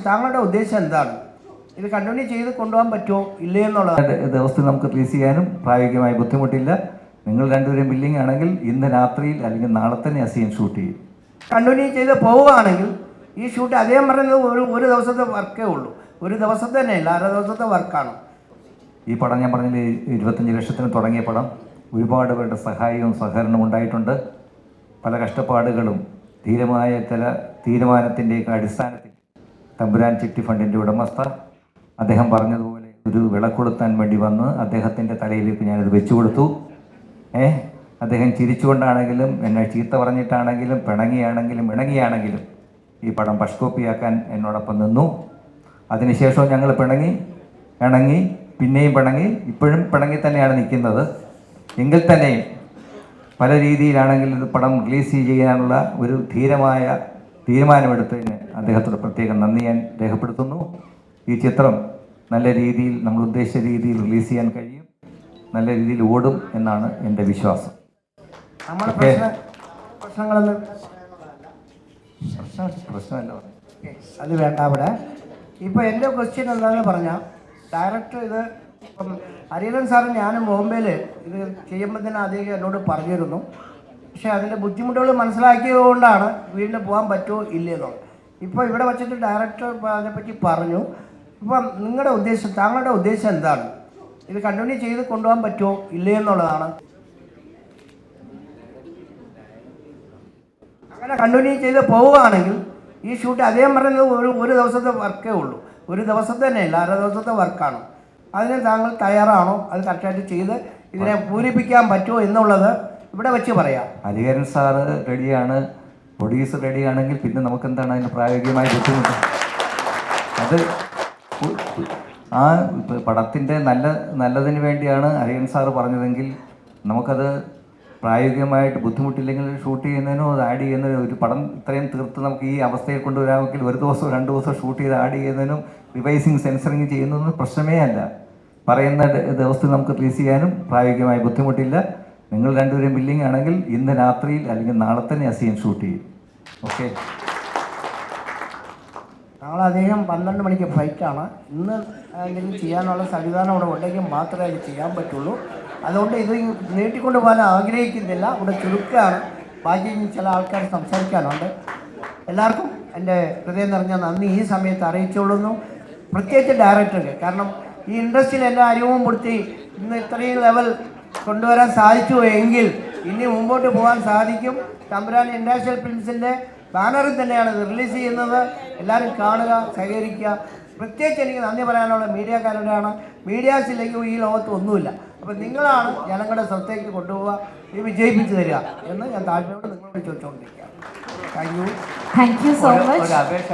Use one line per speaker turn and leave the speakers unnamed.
താങ്കളുടെ ഉദ്ദേശം എന്താണ്? ഇത് കണ്ടിന്യൂ ചെയ്ത് കൊണ്ടുപോകാൻ പറ്റുമോ ഇല്ലേ എന്നുള്ളത്.
ദിവസത്തിൽ നമുക്ക് റിലീസ് ചെയ്യാനും പ്രായോഗികമായി ബുദ്ധിമുട്ടില്ല. നിങ്ങൾ രണ്ടുപേരും ബില്ലിംഗ് ആണെങ്കിൽ ഇന്ന് രാത്രിയിൽ അല്ലെങ്കിൽ നാളെ തന്നെ ആ സീൻ ഷൂട്ട് ചെയ്യും.
കണ്ടിന്യൂ ചെയ്ത് പോവുകയാണെങ്കിൽ ഈ ഷൂട്ട് അദ്ദേഹം പറയുന്നത് ഒരു ദിവസത്തെ വർക്കേ ഉള്ളൂ. ഒരു ദിവസത്തെ തന്നെ ഇല്ല, അര ദിവസത്തെ വർക്കാണ്
ഈ പടം. ഞാൻ പറഞ്ഞില്ലേ, 25 ലക്ഷത്തിന് തുടങ്ങിയ പടം. ഒരുപാട് പേരുടെ സഹായവും സഹകരണവും ഉണ്ടായിട്ടുണ്ട്. പല കഷ്ടപ്പാടുകളും ധീരമായ ചില തീരുമാനത്തിൻ്റെയൊക്കെ അടിസ്ഥാനത്തിൽ തമ്പുരാൻ ചിട്ടി ഫണ്ടിൻ്റെ ഉടമസ്ഥ അദ്ദേഹം പറഞ്ഞതുപോലെ ഒരു വിളക്കൊളുത്താൻ വേണ്ടി വന്ന് അദ്ദേഹത്തിൻ്റെ തലയിലേക്ക് ഞാനത് വെച്ചു കൊടുത്തു. അദ്ദേഹം ചിരിച്ചുകൊണ്ടാണെങ്കിലും എന്നെ ചീത്ത പറഞ്ഞിട്ടാണെങ്കിലും പിണങ്ങിയാണെങ്കിലും ഇണങ്ങിയാണെങ്കിലും ഈ പടം ഫസ്റ്റ് കോപ്പിയാക്കാൻ എന്നോടൊപ്പം നിന്നു. അതിനുശേഷം ഞങ്ങൾ ഇണങ്ങി പിന്നെയും പിണങ്ങി, ഇപ്പോഴും പിണങ്ങി തന്നെയാണ് നിൽക്കുന്നത്. എങ്കിൽ തന്നെയും പല രീതിയിലാണെങ്കിലും ഇത് പടം റിലീസ് ചെയ്യാനുള്ള ഒരു ധീരമായ തീരുമാനമെടുത്തതിന് അദ്ദേഹത്തോട് പ്രത്യേകം നന്ദി ഞാൻ രേഖപ്പെടുത്തുന്നു. ഈ ചിത്രം നല്ല രീതിയിൽ നമ്മൾ ഉദ്ദേശിച്ച രീതിയിൽ റിലീസ് ചെയ്യാൻ കഴിയും, നല്ല രീതിയിൽ ഓടും എന്നാണ് എൻ്റെ വിശ്വാസം. പ്രശ്നമല്ല
അത് വേണ്ട. അവിടെ ഇപ്പോൾ എൻ്റെ ക്വസ്റ്റ്യൻ എന്താണെന്ന് പറഞ്ഞാൽ, ഡയറക്ടർ ഇത് ഇപ്പം ഹരിഹരൻ സാറും ഞാനും ബോംബെയിൽ ഇത് ചെയ്യുമ്പോൾ തന്നെ അദ്ദേഹം എന്നോട് പറഞ്ഞിരുന്നു. പക്ഷേ അതിൻ്റെ ബുദ്ധിമുട്ടുകൾ മനസ്സിലാക്കിയതുകൊണ്ടാണ് വീണ്ടും പോകാൻ പറ്റുമോ ഇല്ലയെന്നുള്ളത്. ഇപ്പോൾ ഇവിടെ വച്ചിട്ട് ഡയറക്ടർ അതിനെപ്പറ്റി പറഞ്ഞു. ഇപ്പം നിങ്ങളുടെ ഉദ്ദേശം, താങ്കളുടെ ഉദ്ദേശം എന്താണ്? ഇത് കണ്ടിന്യൂ ചെയ്ത് കൊണ്ടുപോകാൻ പറ്റുമോ ഇല്ലേ എന്നുള്ളതാണ്. അങ്ങനെ കണ്ടിന്യൂ ചെയ്ത് പോവുകയാണെങ്കിൽ ഈ ഷൂട്ട് അദ്ദേഹം പറയുന്നത് ഒരു ദിവസത്തെ വർക്കേ ഉള്ളൂ. ഒരു ദിവസത്തെ തന്നെ ഇല്ല, അര ദിവസത്തെ വർക്കാണ്. അതിന് താങ്കൾ തയ്യാറാണോ? അത് കറക്റ്റായിട്ട് ചെയ്ത് ഇതിനെ പൂരിപ്പിക്കാൻ പറ്റുമോ എന്നുള്ളത് ഇവിടെ വെച്ച് പറയാം.
ഹരിഹരൻ സാറ് റെഡിയാണ്, പ്രൊഡ്യൂസർ റെഡിയാണെങ്കിൽ പിന്നെ നമുക്കെന്താണ് അതിന് പ്രായോഗികമായി ബുദ്ധിമുട്ട്? അത് ആ പടത്തിൻ്റെ നല്ലതിന് വേണ്ടിയാണ് ഹരിഹരൻ സാറ് പറഞ്ഞതെങ്കിൽ നമുക്കത് പ്രായോഗികമായിട്ട് ബുദ്ധിമുട്ടില്ലെങ്കിൽ ഷൂട്ട് ചെയ്യുന്നതിനോ അത് ആഡ് ചെയ്യുന്നതിനോ, ഒരു പടം ഇത്രയും തീർത്ത് നമുക്ക് ഈ അവസ്ഥയിൽ കൊണ്ടുവരാമെങ്കിൽ ഒരു ദിവസമോ 2 ദിവസം ഷൂട്ട് ചെയ്ത് ആഡ് ചെയ്യുന്നതിനും റിവൈസിങ് സെൻസറിങ് ചെയ്യുന്നതൊന്നും പ്രശ്നമേ അല്ല. പറയുന്ന ദിവസത്തിൽ നമുക്ക് റിലീസ് ചെയ്യാനും പ്രായോഗികമായി ബുദ്ധിമുട്ടില്ല. നിങ്ങൾ രണ്ടുപേരും ബില്ലിംഗ് ആണെങ്കിൽ ഇന്ന് രാത്രിയിൽ അല്ലെങ്കിൽ നാളെ തന്നെ ആ സീൻ ഷൂട്ട് ചെയ്യും. ഓക്കെ.
നാളെ അദ്ദേഹം 12 മണിക്ക് ഫ്ലൈറ്റാണ്. ഇന്ന് എന്തെങ്കിലും ചെയ്യാനുള്ള സംവിധാനം ഇവിടെ ഉണ്ടെങ്കിൽ മാത്രമേ അത് ചെയ്യാൻ പറ്റുള്ളൂ. അതുകൊണ്ട് ഇത് നീട്ടിക്കൊണ്ട് പോകാൻ ആഗ്രഹിക്കുന്നില്ല. ഇവിടെ ചുരുക്കമാണ്. ബാക്കി ചില ആൾക്കാർ സംസാരിക്കാനുണ്ട്. എല്ലാവർക്കും എൻ്റെ ഹൃദയം നിറഞ്ഞ നന്ദി ഈ സമയത്ത് അറിയിച്ചുകൊള്ളുന്നു. പ്രത്യേകിച്ച് ഡയറക്ടർക്ക്. കാരണം ഈ ഇൻഡസ്ട്രിയിൽ എല്ലാ അറിവും കൊടുത്തി ഇന്ന് ഇത്രയും ലെവൽ കൊണ്ടുവരാൻ സാധിച്ചു എങ്കിൽ ഇനി മുമ്പോട്ട് പോകാൻ സാധിക്കും. തമ്പുരാൻ ഇൻ്റർനാഷണൽ ഫിലിംസിൻ്റെ ബാനറിൽ തന്നെയാണ് ഇത് റിലീസ് ചെയ്യുന്നത്. എല്ലാവരും കാണുക, സഹകരിക്കുക. പ്രത്യേകിച്ച് എനിക്ക് നന്ദി പറയാനുള്ള മീഡിയക്കാരോടാണ്. മീഡിയാസിലേക്ക് ഈ ലോകത്ത് ഒന്നുമില്ല. അപ്പോൾ നിങ്ങളാണ് ജനങ്ങളുടെ ശ്രദ്ധയ്ക്ക് കൊണ്ടുപോവുക, ഇത് വിജയിപ്പിച്ചു തരിക എന്ന് ഞാൻ താല്പര്യത്തോടെ നിങ്ങളോട് ചോദിച്ചുകൊണ്ടിരിക്കുകയാണ്. Thank you
so much.
ഒരു അപേക്ഷ,